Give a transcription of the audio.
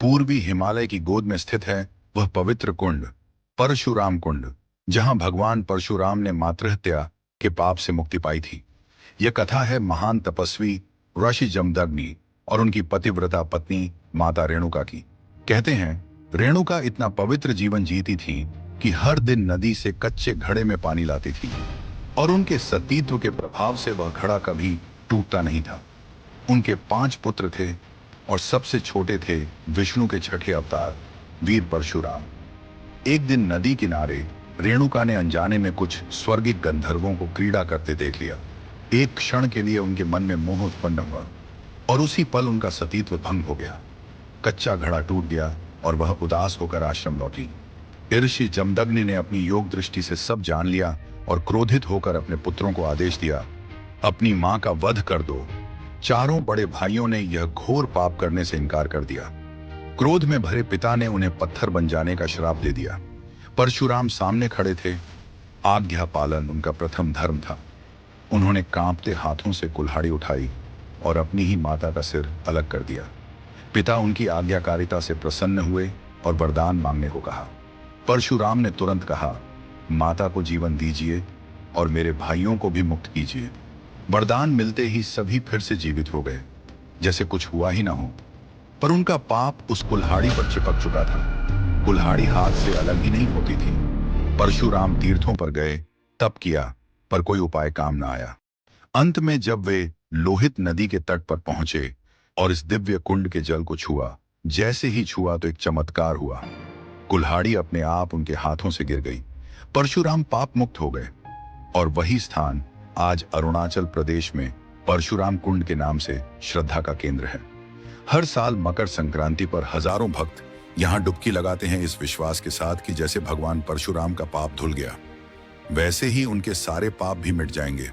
पूर्वी हिमालय की गोद में स्थित है वह पवित्र कुंड, परशुराम कुंड, जहां भगवान परशुराम ने मातृहत्या के पाप से मुक्ति पाई थी। यह कथा है महान तपस्वी ऋषि जमदग्नि और उनकी पतिव्रता पत्नी माता रेणुका की। कहते हैं रेणुका इतना पवित्र जीवन जीती थी कि हर दिन नदी से कच्चे घड़े में पानी लाती थी और उनके सतीत्व के प्रभाव से वह घड़ा कभी टूटता नहीं था। उनके 5 पुत्र थे और सबसे छोटे थे विष्णु के छठे अवतार वीर परशुराम। एक दिन नदी किनारे रेणुका ने अनजाने में कुछ स्वर्गिक गंधर्वों को क्रीड़ा करते देख लिया। एक क्षण के लिए उनके मन में मोह उत्पन्न हुआ और उसी पल उनका सतीत्व भंग हो गया। कच्चा घड़ा टूट गया और वह उदास होकर आश्रम लौटी। ऋषि जमदग्नि ने अपनी योग दृष्टि से सब जान लिया और क्रोधित होकर अपने पुत्रों को आदेश दिया, अपनी मां का वध कर दो। चारों बड़े भाइयों ने यह घोर पाप करने से इनकार कर दिया। क्रोध में भरे पिता ने उन्हें पत्थर बन जाने का श्राप दे दिया। परशुराम सामने खड़े थे। आज्ञा पालन उनका प्रथम धर्म था। उन्होंने कांपते हाथों से कुल्हाड़ी उठाई और अपनी ही माता का सिर अलग कर दिया। पिता उनकी आज्ञाकारिता से प्रसन्न हुए और वरदान मांगने को कहा। परशुराम ने तुरंत कहा, माता को जीवन दीजिए और मेरे भाइयों को भी मुक्त कीजिए। वरदान मिलते ही सभी फिर से जीवित हो गए, जैसे कुछ हुआ ही ना हो। पर उनका पाप उस कुल्हाड़ी पर चिपक चुका था। कुल्हाड़ी हाथ से अलग ही नहीं होती थी। परशुराम तीर्थों पर गए, तप किया, पर कोई उपाय काम ना आया। अंत में जब वे लोहित नदी के तट पर पहुंचे और इस दिव्य कुंड के जल को छुआ, जैसे ही छुआ तो एक चमत्कार हुआ। कुल्हाड़ी अपने आप उनके हाथों से गिर गई। परशुराम पाप मुक्त हो गए और वही स्थान आज अरुणाचल प्रदेश में परशुराम कुंड के नाम से श्रद्धा का केंद्र है। हर साल मकर संक्रांति पर हजारों भक्त यहाँ डुबकी लगाते हैं, इस विश्वास के साथ कि जैसे भगवान परशुराम का पाप धुल गया, वैसे ही उनके सारे पाप भी मिट जाएंगे।